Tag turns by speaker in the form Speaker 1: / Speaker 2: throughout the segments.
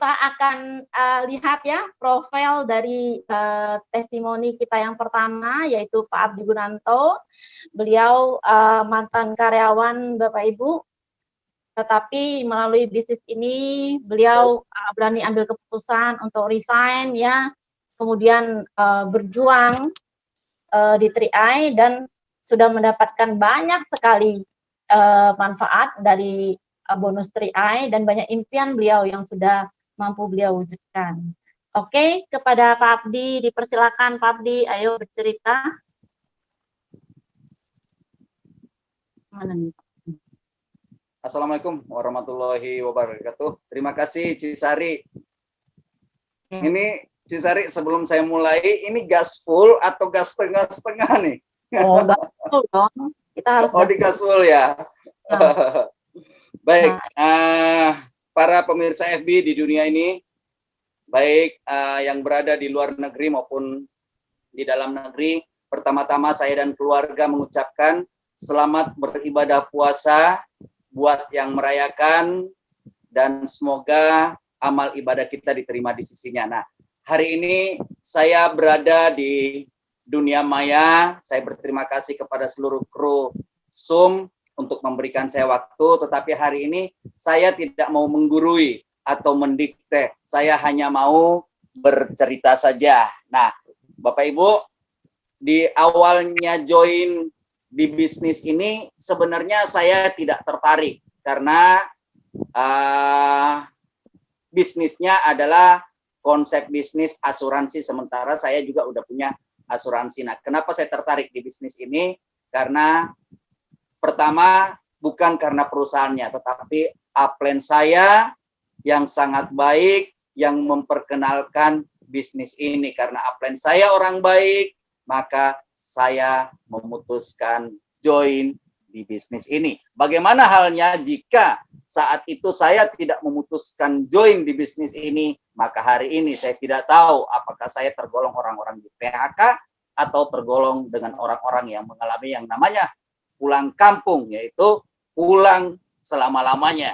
Speaker 1: Pak akan lihat ya profil dari testimoni kita yang pertama, yaitu Pak Abdi Gunanto. Beliau mantan karyawan Bapak Ibu, tetapi melalui bisnis ini beliau berani ambil keputusan untuk resign ya, kemudian berjuang di 3i dan sudah mendapatkan banyak sekali manfaat dari bonus 3i dan banyak impian beliau yang sudah mampu beliau wujudkan. Oke, kepada Pak Abdi dipersilakan. Pak Abdi, ayo bercerita. Mana nih?
Speaker 2: Assalamualaikum warahmatullahi wabarakatuh. Terima kasih Cisari. Ini Cisari, sebelum saya mulai, ini gas full atau gas setengah-setengah nih?
Speaker 1: Oh, gas full dong. Kita harus
Speaker 2: di gas full ya. Nah. Baik, para pemirsa FB di dunia ini, baik yang berada di luar negeri maupun di dalam negeri, pertama-tama saya dan keluarga mengucapkan selamat beribadah puasa buat yang merayakan, dan semoga amal ibadah kita diterima di sisinya. Nah, hari ini saya berada di dunia maya. Saya berterima kasih kepada seluruh kru Zoom untuk memberikan saya waktu, tetapi hari ini saya tidak mau menggurui atau mendikte. Saya hanya mau bercerita saja. Nah, Bapak Ibu, di awalnya join di bisnis ini sebenarnya saya tidak tertarik karena bisnisnya adalah konsep bisnis asuransi, sementara saya juga udah punya asuransi. Nah, kenapa saya tertarik di bisnis ini? Karena pertama, bukan karena perusahaannya, tetapi upline saya yang sangat baik yang memperkenalkan bisnis ini. Karena upline saya orang baik, maka saya memutuskan join di bisnis ini. Bagaimana halnya jika saat itu saya tidak memutuskan join di bisnis ini, maka hari ini saya tidak tahu apakah saya tergolong orang-orang di PHK atau tergolong dengan orang-orang yang mengalami yang namanya pulang kampung, yaitu pulang selama-lamanya.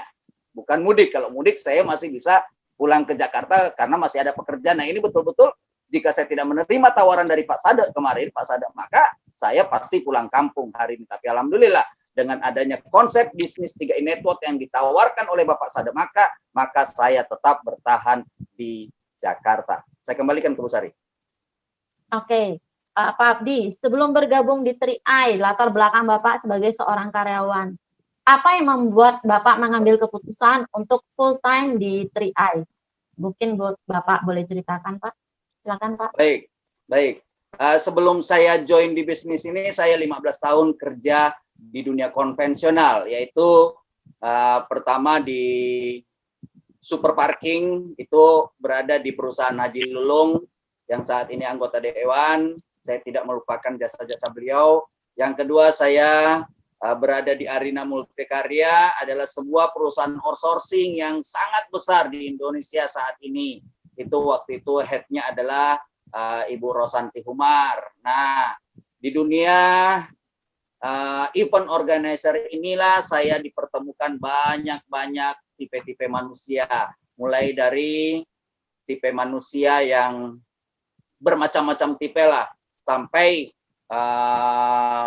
Speaker 2: Bukan mudik. Kalau mudik saya masih bisa pulang ke Jakarta karena masih ada pekerjaan. Nah, ini betul-betul jika saya tidak menerima tawaran dari Pak Sade kemarin, Pak Sade, maka saya pasti pulang kampung hari ini. Tapi alhamdulillah dengan adanya konsep bisnis 3i Network yang ditawarkan oleh Bapak Sade, maka saya tetap bertahan di Jakarta. Saya kembalikan ke Bu Sari.
Speaker 1: Oke. Pak Abdi, sebelum bergabung di 3i, latar belakang Bapak sebagai seorang karyawan, apa yang membuat Bapak mengambil keputusan untuk full time di 3i? Mungkin Bapak boleh ceritakan, Pak. Silakan, Pak.
Speaker 2: Baik, baik. Sebelum saya join di bisnis ini, saya 15 tahun kerja di dunia konvensional, yaitu pertama di super parking, itu berada di perusahaan Haji Lulung, yang saat ini anggota Dewan. Saya tidak melupakan jasa-jasa beliau. Yang kedua, saya berada di Arina Multikarya, adalah sebuah perusahaan outsourcing yang sangat besar di Indonesia saat ini. Itu waktu itu headnya adalah Ibu Rosanti Humar. Nah, di dunia event organizer inilah saya dipertemukan banyak tipe-tipe manusia. Mulai dari tipe manusia yang bermacam-macam tipe lah, sampai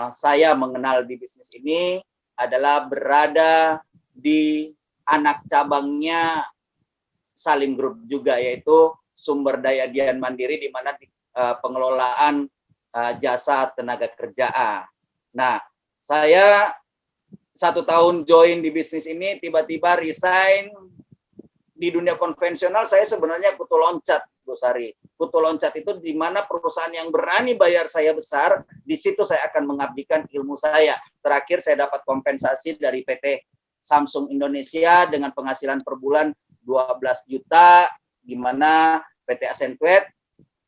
Speaker 2: saya mengenal di bisnis ini adalah berada di anak cabangnya Salim Group juga, yaitu Sumber Daya Dian Mandiri, di mana pengelolaan jasa tenaga kerja. Nah, saya 1 tahun join di bisnis ini, tiba-tiba resign. Di dunia konvensional saya sebenarnya kutu loncat, Bu Sari. Kutu loncat itu di mana perusahaan yang berani bayar saya besar, di situ saya akan mengabdikan ilmu saya. Terakhir saya dapat kompensasi dari PT Samsung Indonesia dengan penghasilan per bulan 12 juta, di mana PT Accentuate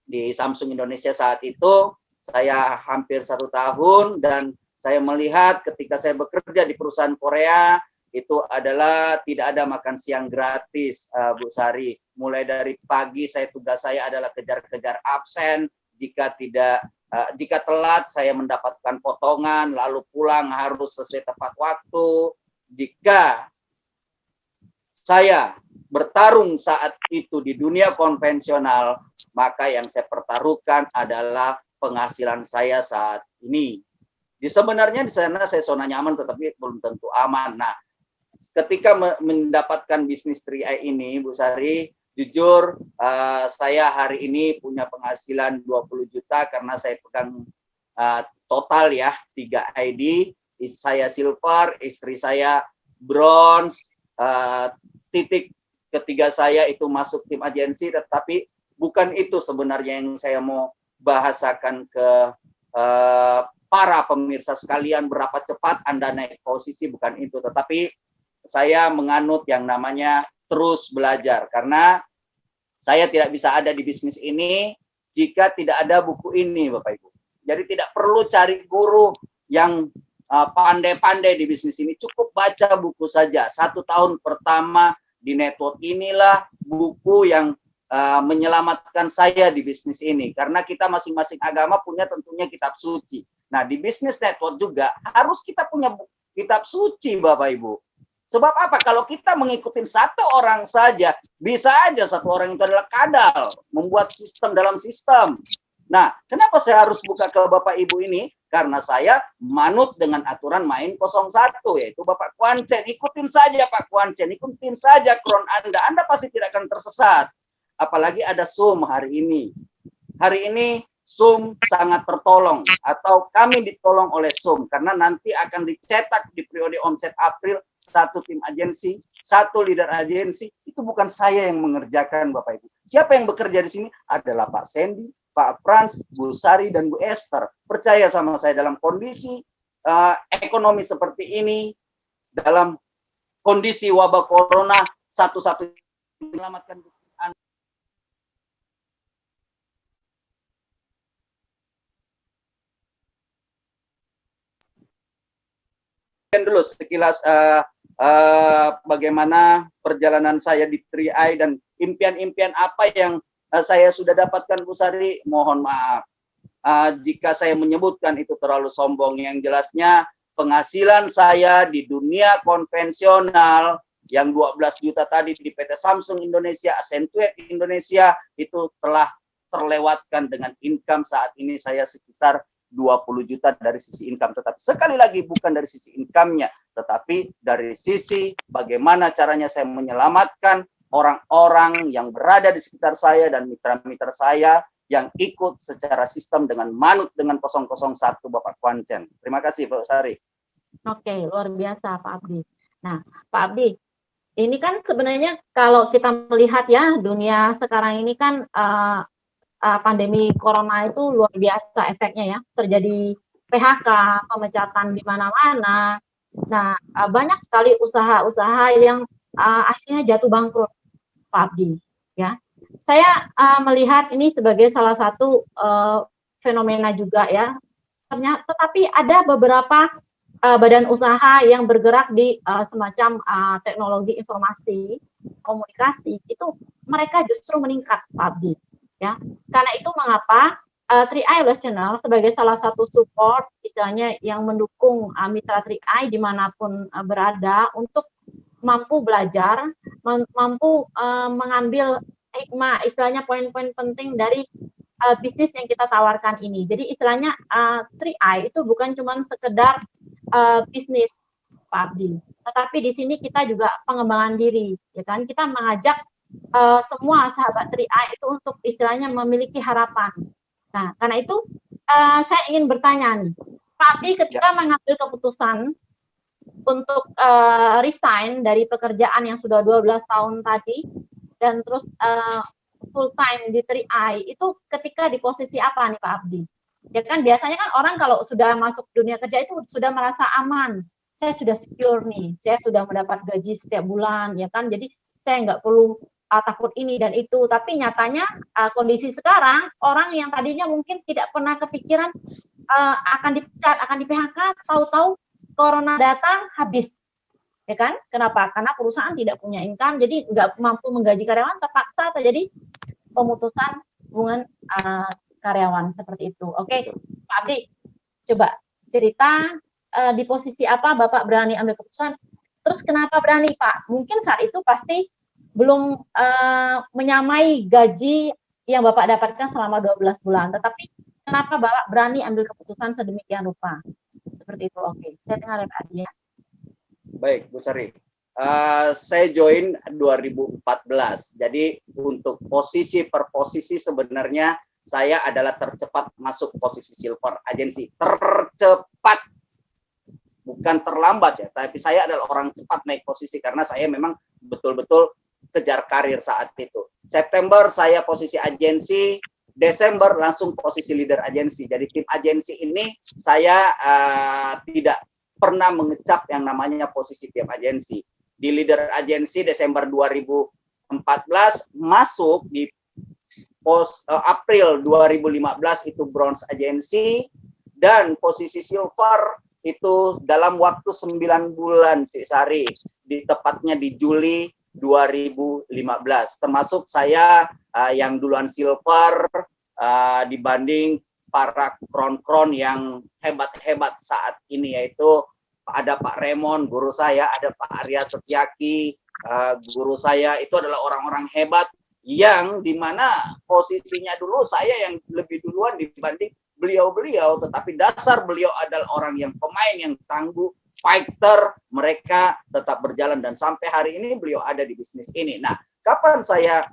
Speaker 2: di Samsung Indonesia saat itu saya hampir 1 tahun, dan saya melihat ketika saya bekerja di perusahaan Korea, itu adalah tidak ada makan siang gratis, Bu Sari. Mulai dari pagi tugas saya adalah kejar-kejar absen. Jika telat saya mendapatkan potongan, lalu pulang harus sesuai tepat waktu. Jika saya bertarung saat itu di dunia konvensional, maka yang saya pertaruhkan adalah penghasilan saya saat ini. Sebenarnya di sana saya zona nyaman, tetapi belum tentu aman. Nah, ketika mendapatkan bisnis 3i ini, Bu Sari, jujur saya hari ini punya penghasilan 20 juta karena saya pegang total ya 3 ID, saya silver, istri saya bronze, titik ketiga saya itu masuk tim agensi, tetapi bukan itu sebenarnya yang saya mau bahasakan ke para pemirsa sekalian, berapa cepat Anda naik posisi, bukan itu, tetapi saya menganut yang namanya terus belajar, karena saya tidak bisa ada di bisnis ini jika tidak ada buku ini, Bapak Ibu. Jadi tidak perlu cari guru yang pandai-pandai di bisnis ini, cukup baca buku saja. 1 tahun pertama di network inilah buku yang menyelamatkan saya di bisnis ini, karena kita masing-masing agama punya tentunya kitab suci. Nah, di bisnis network juga harus kita punya kitab suci, Bapak Ibu. Sebab apa? Kalau kita mengikuti satu orang saja, bisa aja satu orang itu adalah kadal, membuat sistem dalam sistem. Nah, kenapa saya harus buka ke Bapak Ibu ini? Karena saya manut dengan aturan main 01, yaitu Bapak Kuancen. Ikutin saja Pak Kuancen, ikutin saja kron Anda pasti tidak akan tersesat. Apalagi ada Zoom hari ini. Hari ini Zoom sangat tertolong, atau kami ditolong oleh Zoom, karena nanti akan dicetak di periode omset April 1 tim agensi, 1 leader agensi. Itu bukan saya yang mengerjakan, Bapak Ibu. Siapa yang bekerja di sini adalah Pak Sandy, Pak Frans, Bu Sari, dan Bu Esther. Percaya sama saya, dalam kondisi ekonomi seperti ini, dalam kondisi wabah corona, satu-satunya menyelamatkan bisnis Anda. Dulu sekilas bagaimana perjalanan saya di 3i dan impian-impian apa yang saya sudah dapatkan, Bu Sari. Mohon maaf jika saya menyebutkan itu terlalu sombong. Yang jelasnya penghasilan saya di dunia konvensional yang 12 juta tadi di PT Samsung Indonesia, Accentuate Indonesia, itu telah terlewatkan dengan income saat ini saya sekitar 20 juta dari sisi income. Tetapi sekali lagi bukan dari sisi income-nya, tetapi dari sisi bagaimana caranya saya menyelamatkan orang-orang yang berada di sekitar saya dan mitra-mitra saya yang ikut secara sistem dengan manut dengan 001 Bapak Kuancen. Terima kasih Pak Sari. Oke, luar biasa Pak Abdi. Nah, Pak Abdi, ini kan sebenarnya kalau kita melihat ya, dunia sekarang ini kan pandemi corona itu luar biasa efeknya ya. Terjadi PHK, pemecatan di mana-mana. Nah, banyak sekali usaha-usaha yang akhirnya jatuh bangkrut, Pak Abdi. Ya, saya melihat ini sebagai salah satu fenomena juga ya. Ternyata, tetapi ada beberapa badan usaha yang bergerak di semacam teknologi informasi, komunikasi, itu mereka justru meningkat, Pak Abdi. Ya, karena itu mengapa 3i West Channel sebagai salah satu support, istilahnya yang mendukung mitra 3i dimanapun berada untuk mampu belajar, mampu mengambil hikmah, istilahnya poin-poin penting dari bisnis yang kita tawarkan ini. Jadi istilahnya 3i itu bukan cuma sekedar bisnis, Pak Abdi, tetapi di sini kita juga pengembangan diri, ya kan? Kita mengajak semua sahabat 3i itu untuk istilahnya memiliki harapan. Nah, karena itu saya ingin bertanya nih, Pak Abdi ketika mengambil keputusan untuk resign dari pekerjaan yang sudah 12 tahun tadi dan terus full time di 3i, itu ketika di posisi apa nih Pak Abdi? Ya kan biasanya kan orang kalau sudah masuk dunia kerja itu sudah merasa aman, saya sudah secure nih, saya sudah mendapat gaji setiap bulan, ya kan, jadi saya nggak perlu takut ini dan itu. Tapi nyatanya kondisi sekarang, orang yang tadinya mungkin tidak pernah kepikiran akan dipecat, akan di PHK, tahu-tahu corona datang, habis. Ya kan? Kenapa? Karena perusahaan tidak punya income, jadi nggak mampu menggaji karyawan, terpaksa terjadi pemutusan hubungan karyawan seperti itu. Oke, Pak Abdi, coba cerita di posisi apa Bapak berani ambil keputusan, terus kenapa berani Pak? Mungkin saat itu pasti
Speaker 1: belum menyamai gaji yang Bapak dapatkan selama 12 bulan. Tetapi kenapa Bapak berani ambil keputusan sedemikian rupa? Seperti itu. Oke, saya dengar ya Pak Adi ya.
Speaker 2: Baik, Bu Sari. Saya join 2014. Jadi untuk posisi per posisi sebenarnya saya adalah tercepat masuk posisi silver agency. Tercepat, bukan terlambat ya, tapi saya adalah orang cepat naik posisi karena saya memang betul-betul kejar karir saat itu. September saya posisi agensi, Desember langsung posisi leader agensi. Jadi tim agensi ini saya tidak pernah mengecap yang namanya posisi tim agensi. Di leader agensi Desember 2014 masuk di April 2015 itu bronze agensi, dan posisi silver itu dalam waktu 9 bulan Cik Sari, tepatnya di Juli 2015. Termasuk saya yang duluan silver dibanding para kron-kron yang hebat-hebat saat ini, yaitu ada Pak Raymond, guru saya, ada Pak Arya Setiaki, guru saya, itu adalah orang-orang hebat yang dimana posisinya dulu saya yang lebih duluan dibanding beliau-beliau, tetapi dasar beliau adalah orang yang pemain yang tangguh, fighter, mereka tetap berjalan dan sampai hari ini beliau ada di bisnis ini. Nah, kapan saya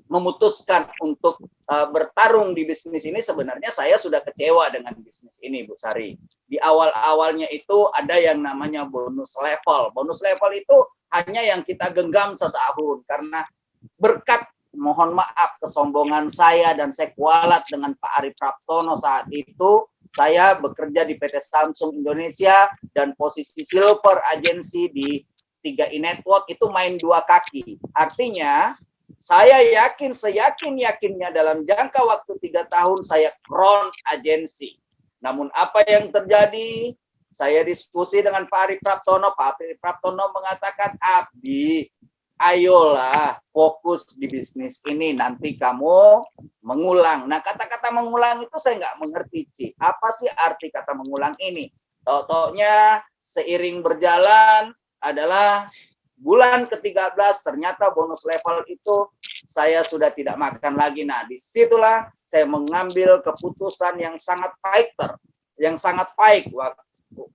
Speaker 2: memutuskan untuk bertarung di bisnis ini, sebenarnya saya sudah kecewa dengan bisnis ini, Bu Sari. Di awal-awalnya itu ada yang namanya bonus level. Bonus level itu hanya yang kita genggam setahun karena berkat, mohon maaf, kesombongan saya dan saya kualat dengan Pak Ari Praptono saat itu, saya bekerja di PT Samsung Indonesia dan posisi silver agency di 3i Network itu main dua kaki. Artinya saya yakin, seyakin-yakinnya dalam jangka waktu 3 tahun saya crown agensi. Namun apa yang terjadi? Saya diskusi dengan Pak Ari Praptono. Pak Ari Praptono mengatakan, Abdi, ayolah fokus di bisnis ini, nanti kamu mengulang. Nah, kata-kata mengulang itu saya nggak mengerti, Ci. Apa sih arti kata mengulang ini? Tok-toknya seiring berjalan adalah bulan ke-13 ternyata bonus level itu saya sudah tidak makan lagi. Nah, disitulah saya mengambil keputusan yang sangat fighter, yang sangat baik,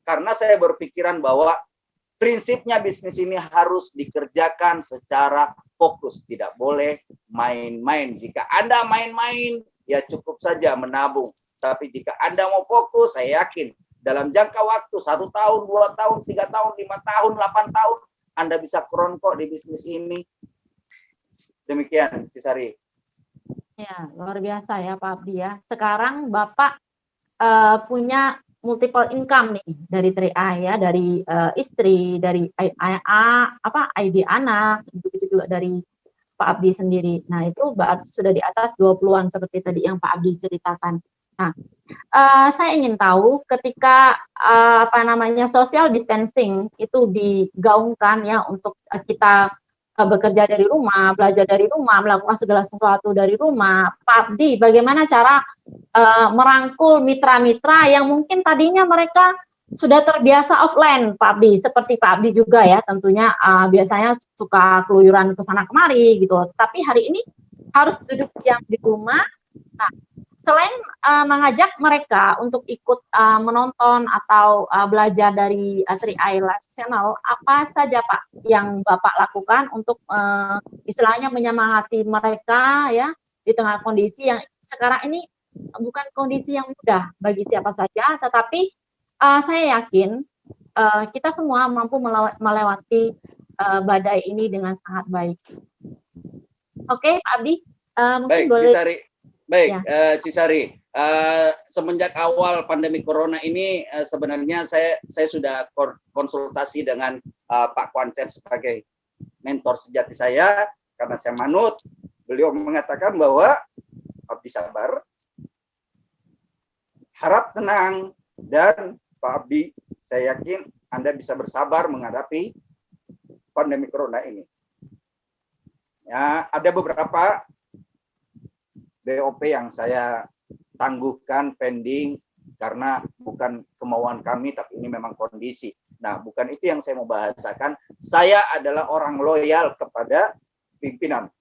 Speaker 2: karena saya berpikiran bahwa prinsipnya bisnis ini harus dikerjakan secara fokus, tidak boleh main-main. Jika Anda main-main, ya cukup saja menabung. Tapi jika Anda mau fokus, saya yakin dalam jangka waktu 1 tahun, 2 tahun, 3 tahun, 5 tahun, 8 tahun, Anda bisa kron kok di bisnis ini. Demikian, Cisari.
Speaker 1: Ya, luar biasa ya Pak Abdi ya. Sekarang Bapak punya multiple income nih dari 3i ya, dari istri, dari ID anak, begitu juga dari Pak Abdi sendiri. Nah, itu sudah di atas 20-an seperti tadi yang Pak Abdi ceritakan. Nah, saya ingin tahu ketika social distancing itu digaungkan ya untuk kita bekerja dari rumah, belajar dari rumah, melakukan segala sesuatu dari rumah. Pak Abdi, bagaimana cara merangkul mitra-mitra yang mungkin tadinya mereka sudah terbiasa offline, Pak Abdi, seperti Pak Abdi juga ya, tentunya biasanya suka keluyuran ke sana kemari gitu. Tapi hari ini harus duduk diam di rumah. Nah, selain mengajak mereka untuk ikut menonton atau belajar dari 3i Live Channel, apa saja Pak yang Bapak lakukan untuk istilahnya menyemangati mereka ya di tengah kondisi yang sekarang ini bukan kondisi yang mudah bagi siapa saja, tetapi saya yakin kita semua mampu melewati badai ini dengan sangat baik. Oke, Pak Abdi, mungkin
Speaker 2: baik,
Speaker 1: boleh.
Speaker 2: Cisari. Baik,
Speaker 1: ya.
Speaker 2: Cisari. Semenjak awal pandemi corona ini sebenarnya saya sudah konsultasi dengan Pak Kwanchen sebagai mentor sejati saya karena saya manut. Beliau mengatakan bahwa Abdi sabar, harap tenang, dan Pak Abdi, saya yakin Anda bisa bersabar menghadapi pandemi corona ini. Ya, ada beberapa BOP yang saya tangguhkan pending karena bukan kemauan kami, tapi ini memang kondisi. Nah, bukan itu yang saya mau bahasakan. Saya adalah orang loyal kepada pimpinan.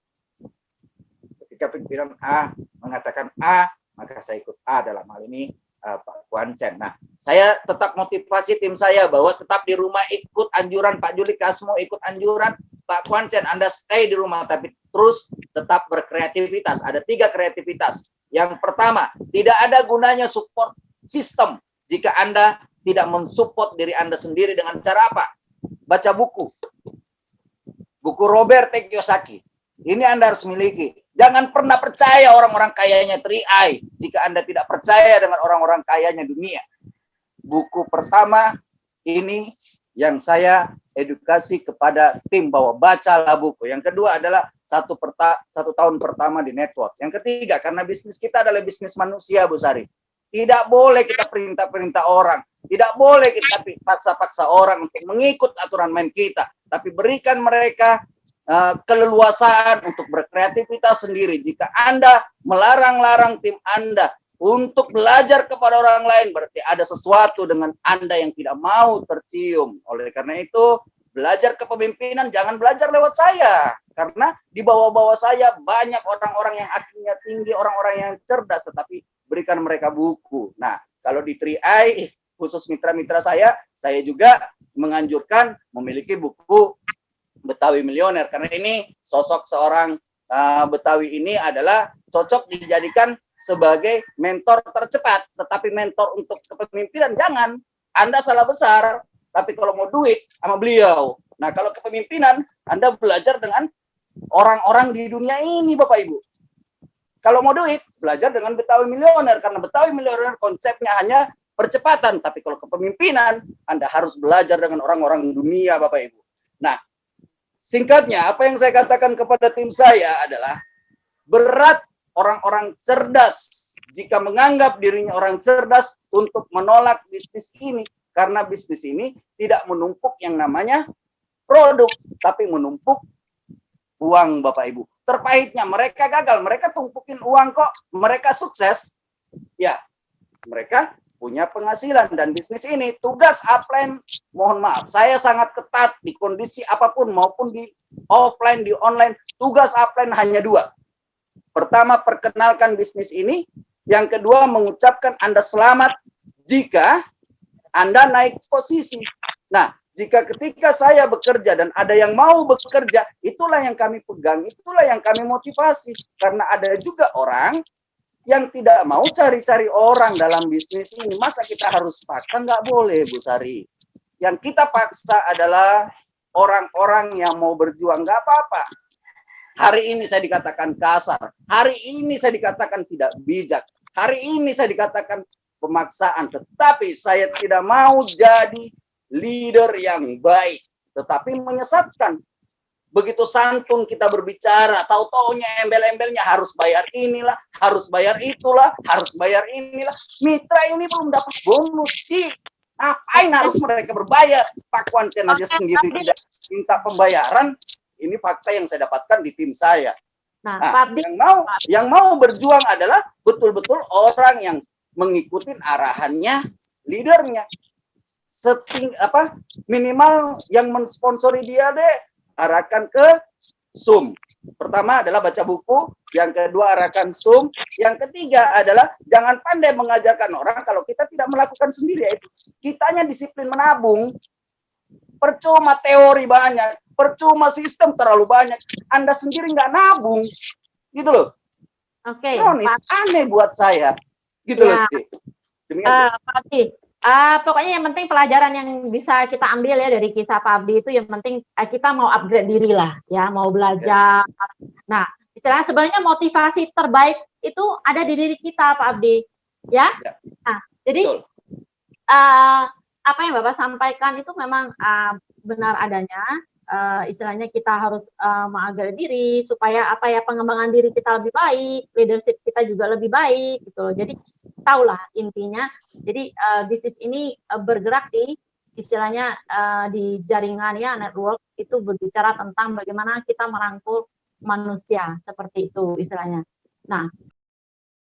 Speaker 2: Ketika pimpinan A mengatakan A, maka saya ikut A dalam hal ini Pak Kuancen. Nah, saya tetap motivasi tim saya bahwa tetap di rumah, ikut anjuran Pak Juli Kasmo, ikut anjuran Pak Kuancen, Anda stay di rumah, tapi terus tetap berkreativitas. Ada 3 kreativitas. Yang pertama, tidak ada gunanya support system jika Anda tidak mensupport diri Anda sendiri dengan cara apa? Baca buku. Buku Robert T. Kiyosaki. Ini Anda harus miliki. Jangan pernah percaya orang-orang kayanya 3i jika Anda tidak percaya dengan orang-orang kayanya dunia. Buku pertama ini yang saya edukasi kepada tim bahwa bacalah buku. Yang kedua adalah satu tahun pertama di network. Yang ketiga, karena bisnis kita adalah bisnis manusia, Bu Sari. Tidak boleh kita perintah-perintah orang. Tidak boleh kita paksa-paksa orang untuk mengikut aturan main kita. Tapi berikan mereka keleluasaan untuk berkreativitas sendiri. Jika Anda melarang-larang tim Anda untuk belajar kepada orang lain, berarti ada sesuatu dengan Anda yang tidak mau tercium. Oleh karena itu, belajar kepemimpinan jangan belajar lewat saya. Karena di bawah-bawah saya banyak orang-orang yang IQ-nya tinggi, orang-orang yang cerdas, tetapi berikan mereka buku. Nah, kalau di 3i, khusus mitra-mitra saya juga menganjurkan memiliki buku Betawi Milioner, karena ini sosok seorang Betawi ini adalah cocok dijadikan sebagai mentor tercepat, tetapi mentor untuk kepemimpinan jangan. Anda salah besar, tapi kalau mau duit sama beliau. Nah, kalau kepemimpinan Anda belajar dengan orang-orang di dunia ini, Bapak Ibu. Kalau mau duit, belajar dengan Betawi Milioner, karena Betawi Milioner konsepnya hanya percepatan, tapi kalau kepemimpinan Anda harus belajar dengan orang-orang dunia, Bapak Ibu. Nah, singkatnya, apa yang saya katakan kepada tim saya adalah berat orang-orang cerdas jika menganggap dirinya orang cerdas untuk menolak bisnis ini. Karena bisnis ini tidak menumpuk yang namanya produk, tapi menumpuk uang, Bapak Ibu. Terpahitnya mereka gagal, mereka tumpukin uang kok, mereka sukses. Ya, mereka punya penghasilan dan bisnis ini tugas upline, mohon maaf, saya sangat ketat di kondisi apapun maupun di offline, di online, tugas upline hanya 2. Pertama, perkenalkan bisnis ini. Yang kedua, mengucapkan Anda selamat jika Anda naik posisi. Nah, jika ketika saya bekerja dan ada yang mau bekerja, itulah yang kami pegang, itulah yang kami motivasi. Karena ada juga orang yang tidak mau cari-cari orang dalam bisnis ini. Masa kita harus paksa? Nggak boleh, Bu Sari. Yang kita paksa adalah orang-orang yang mau berjuang. Nggak apa-apa. Hari ini saya dikatakan kasar. Hari ini saya dikatakan tidak bijak. Hari ini saya dikatakan pemaksaan. Tetapi saya tidak mau jadi leader yang baik. Tetapi menyesatkan. Begitu santun kita berbicara, tahu-taunya embel-embelnya harus bayar inilah, harus bayar itulah, harus bayar inilah. Mitra ini belum dapat bonus sih. Ngapain harus mereka berbayar? Pak Kuancen aja sendiri tidak minta pembayaran. Ini fakta yang saya dapatkan di tim saya.
Speaker 1: Nah,
Speaker 2: yang mau berjuang adalah betul-betul orang yang mengikuti arahannya, leadernya. Minimal yang mensponsori dia deh. Arahkan ke Zoom. Pertama adalah baca buku, yang kedua arahkan Zoom, yang ketiga adalah jangan pandai mengajarkan orang kalau kita tidak melakukan sendiri, yaitu kitanya disiplin menabung. Percuma teori banyak, percuma sistem terlalu banyak, Anda sendiri nggak nabung, gitu loh.
Speaker 1: Oke.
Speaker 2: Aneh buat saya, gitu loh, Ci.
Speaker 1: Pak Abdi. Pokoknya yang penting pelajaran yang bisa kita ambil ya dari kisah Pak Abdi itu yang penting kita mau upgrade diri lah ya, mau belajar. Yes. Nah, istilahnya sebenarnya motivasi terbaik itu ada di diri kita Pak Abdi, ya. Nah, jadi apa yang Bapak sampaikan itu memang benar adanya. Istilahnya kita harus mengupgrade diri supaya pengembangan diri kita lebih baik, leadership kita juga lebih baik gitu. Jadi tahulah intinya. Jadi bisnis ini bergerak di istilahnya di jaringan ya, network itu berbicara tentang bagaimana kita merangkul manusia seperti itu istilahnya. Nah,